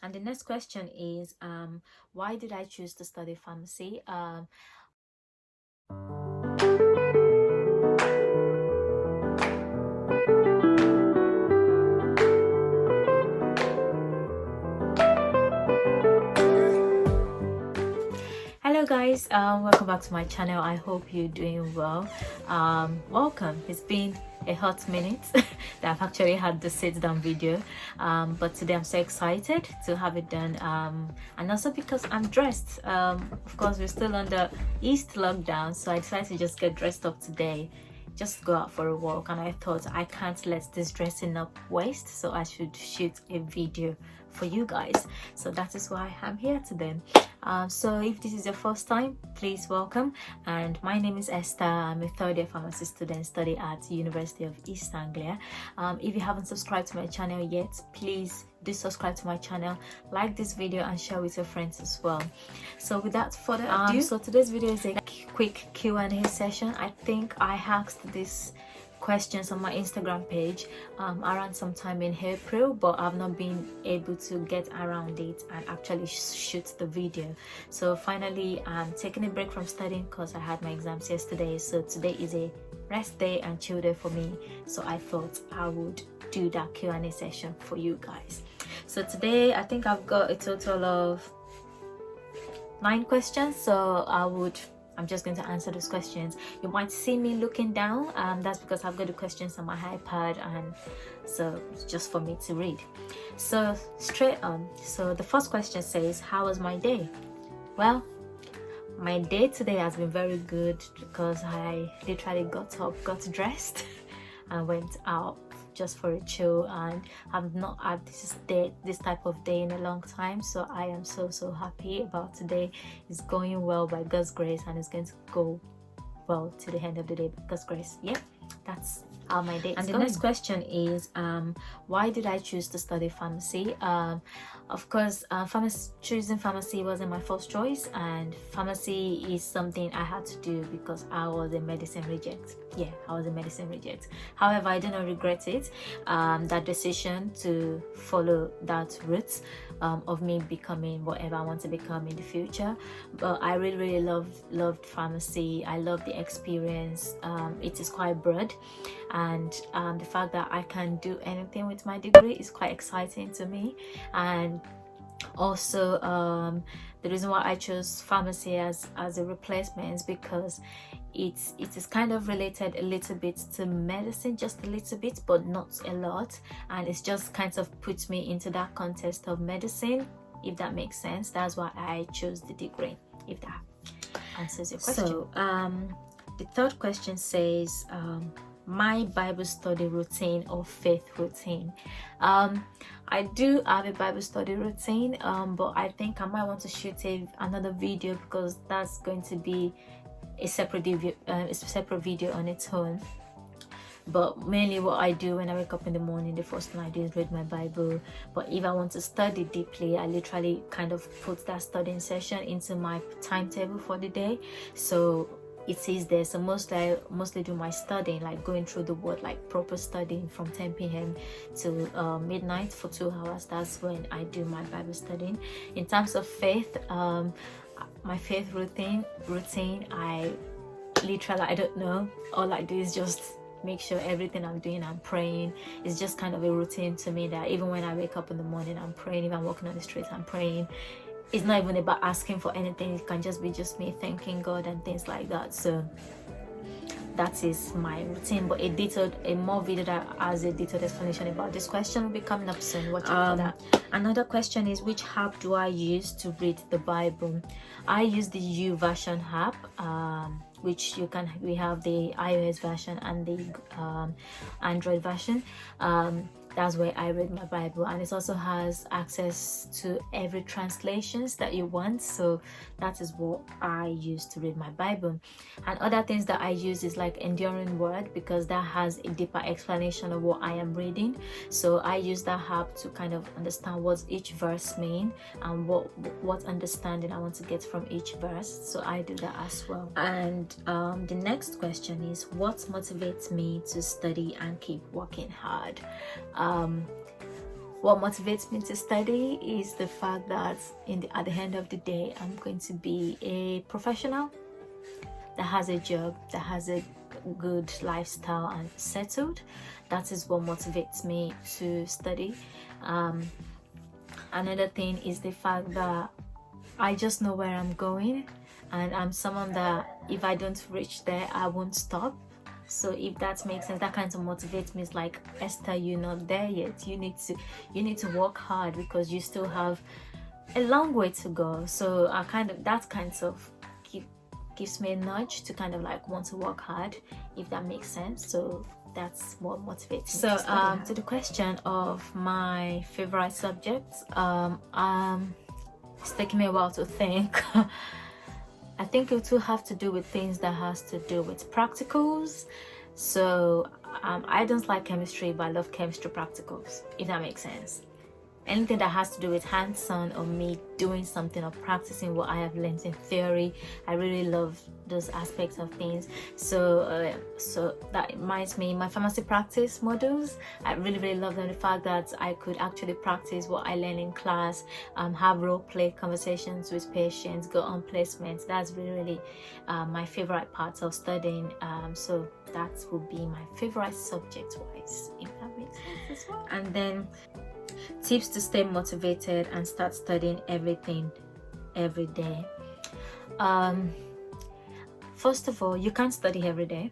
And the next question is, why did I choose to study pharmacy? Hello guys, welcome back to my channel. I hope you're doing well. Welcome. It's been a hot minute that I've actually had the sit down video, but today I'm so excited to have it done, and also because I'm dressed. Of course, we're still under East lockdown, so I decided to just get dressed up today, just go out for a walk, and I thought I can't let this dressing up waste, so I should shoot a video for you guys. So that is why I'm here today. So if this is your first time, please welcome, and my name is Esther. I'm a third year pharmacy student studying at the University of East Anglia. If you haven't subscribed to my channel yet, please do subscribe to my channel, like this video and share with your friends as well. So without further ado, so today's video is a quick Q&A session. I think I asked this questions on my Instagram page around sometime in April, but I've not been able to get around it and actually shoot the video. So finally I'm taking a break from studying because I had my exams yesterday, so today is a rest day and chill day for me, so I thought I would do that Q&A session for you guys. So today I think I've got a total of 9 questions, so I'm just going to answer those questions. You might see me looking down, that's because I've got the questions on my iPad, and so it's just for me to read. So straight on. So the first question says, how was my day? Well, my day today has been very good because I literally got up, got dressed and went out just for a chill, and I've not had this type of day in a long time, so I am so happy about today. It's going well by God's grace, and it's going to go well to the end of the day by God's grace. Yeah, that's how my day is going. And the next question is, why did I choose to study pharmacy? Of course, choosing pharmacy wasn't my first choice, and pharmacy is something I had to do because I was a medicine reject. Yeah, I was a medicine reject. However, I do not regret it, that decision to follow that route of me becoming whatever I want to become in the future. But I really loved pharmacy. I love the experience. It is quite broad, and the fact that I can do anything with my degree is quite exciting to me. And also the reason why I chose pharmacy as a replacement is because it is kind of related a little bit to medicine, just a little bit, but not a lot, and it's just kind of puts me into that context of medicine, if that makes sense. That's why I chose the degree, if that answers your question. So the third question says, my Bible study routine or faith routine. I do have a Bible study routine, but I think I might want to shoot another video because that's going to be a separate video on its own. But mainly what I do when I wake up in the morning, the first thing I do is read my Bible. But if I want to study deeply, I literally kind of put that studying session into my timetable for the day, so it is there. So I mostly do my studying, like going through the word, like proper studying from 10 p.m. to midnight for 2 hours. That's when I do my Bible studying. In terms of faith, my faith routine, I don't know. All I do is just make sure everything I'm doing, I'm praying. It's just kind of a routine to me that even when I wake up in the morning, I'm praying. If I'm walking on the street, I'm praying. It's not even about asking for anything. It can just be me thanking God and things like that. So that is my routine. But a more video that has a detailed explanation about this question will be coming up soon. Watch out for that. Another question is, which app do I use to read the Bible? I use the YouVersion app, which we have the iOS version and the Android version. That's where I read my Bible, and it also has access to every translations that you want. So that is what I use to read my Bible. And other things that I use is like Enduring Word, because that has a deeper explanation of what I am reading. So I use that app to kind of understand what each verse mean and what understanding I want to get from each verse. So I do that as well. And the next question is, what motivates me to study and keep working hard? what motivates me to study is the fact that at the end of the day, I'm going to be a professional that has a job, that has a good lifestyle and settled. That is what motivates me to study. Another thing is the fact that I just know where I'm going, and I'm someone that if I don't reach there, I won't stop. So if that makes sense, that kind of motivates me. It's like, Esther, you're not there yet. You need to work hard because you still have a long way to go. So that kind of gives me a nudge to kind of like want to work hard, if that makes sense. So that's what motivates me. So to the question of my favorite subjects, it's taking me a while to think. I think it will have to do with things that has to do with practicals. So I don't like chemistry, but I love chemistry practicals, if that makes sense. Anything that has to do with hands-on or me doing something or practicing what I have learned in theory, I really love those aspects of things. So that reminds me, my pharmacy practice modules, I really love them. The fact that I could actually practice what I learn in class, have role play conversations with patients, go on placements. That's really my favorite parts of studying. So that would be my favorite subject wise, if that makes sense as well. And then tips to stay motivated and start studying everything every day. First of all, you can't study every day,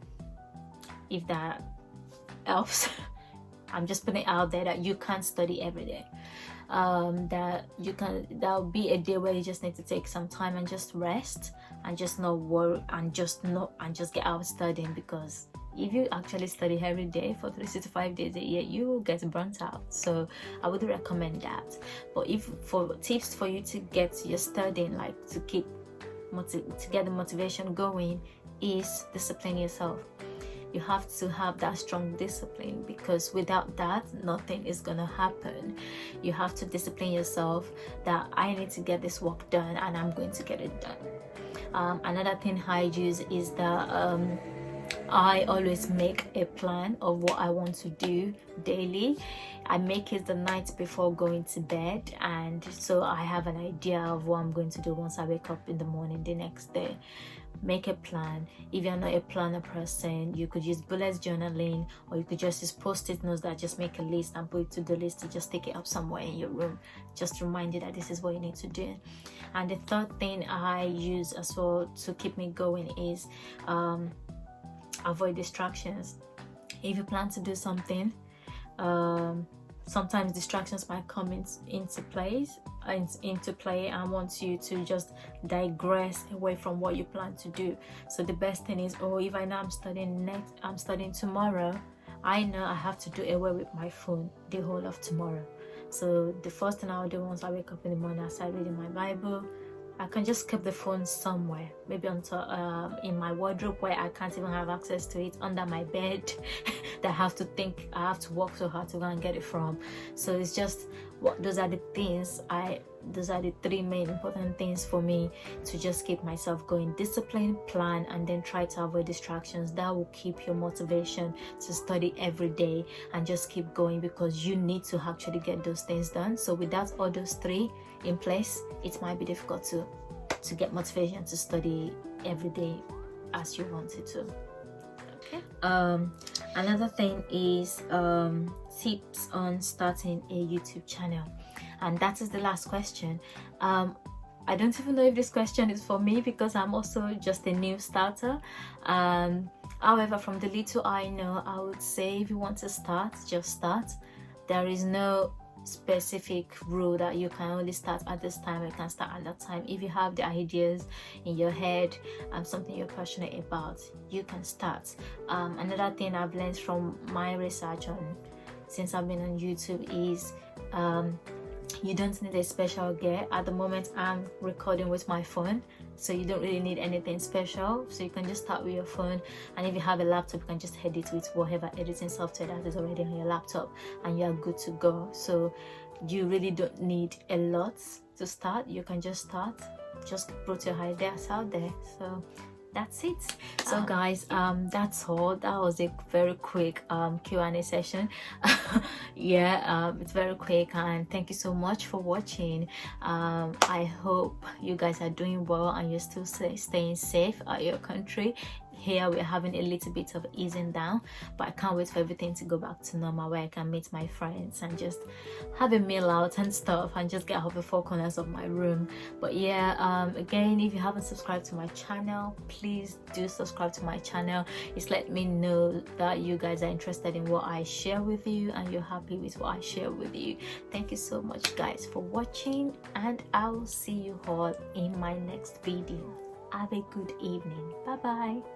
if that helps. I'm just putting it out there that you can't study every day. There'll be a day where you just need to take some time and just rest and just not work and just get out studying, because if you actually study every day for 365 days a year, you will get burnt out. So I would recommend that. But for tips for you to get your studying, like to get the motivation going, is discipline yourself. You have to have that strong discipline, because without that, nothing is gonna happen. You have to discipline yourself that I need to get this work done and I'm going to get it done. Another thing I use is that I always make a plan of what I want to do daily. I make it the night before going to bed, and so I have an idea of what I'm going to do once I wake up in the morning the next day. Make a plan. If you're not a planner person, you could use bullet journaling, or you could just use post-it notes that just make a list and put it to the list to just stick it up somewhere in your room, just to remind you that this is what you need to do. And the third thing I use as well to keep me going is avoid distractions. If you plan to do something, sometimes distractions might come into play and want you to just digress away from what you plan to do. So the best thing is, if I know I'm studying tomorrow, I know I have to do away with my phone the whole of tomorrow. So the first thing I'll do once I wake up in the morning, I start reading my Bible. I can just keep the phone somewhere, maybe in my wardrobe where I can't even have access to it, under my bed that I have to walk so hard to go and get it from. So it's just those are the three main important things for me to just keep myself going: discipline, plan, and then try to avoid distractions. That will keep your motivation to study every day and just keep going, because you need to actually get those things done. So without all those three in place, it might be difficult to get motivation to study every day as you wanted to. Okay. Another thing is tips on starting a YouTube channel, and that is the last question. I don't even know if this question is for me, because I'm also just a new starter. However, from the little I know, I would say if you want to start, just start. There is no specific rule that you can only start at this time or you can start at that time. If you have the ideas in your head and something you're passionate about, you can start. Another thing I've learned from my research since I've been on YouTube is you don't need a special gear. At the moment, I'm recording with my phone, so you don't really need anything special. So you can just start with your phone, and if you have a laptop, you can just edit with whatever editing software that is already on your laptop, and you are good to go. So you really don't need a lot to start. You can just start, just put your ideas out there. So that's it. So guys, that's all. That was a very quick Q&A session. Yeah, it's very quick, and thank you so much for watching. I hope you guys are doing well and you're still staying safe at your country. Here we're having a little bit of easing down, but I can't wait for everything to go back to normal, where I can meet my friends and just have a meal out and stuff, and just get out of the four corners of my room. But yeah, again, if you haven't subscribed to my channel, please do subscribe to my channel. It's let me know that you guys are interested in what I share with you and you're happy with what I share with you. Thank you so much guys for watching, and I will see you all in my next video. Have a good evening. Bye bye.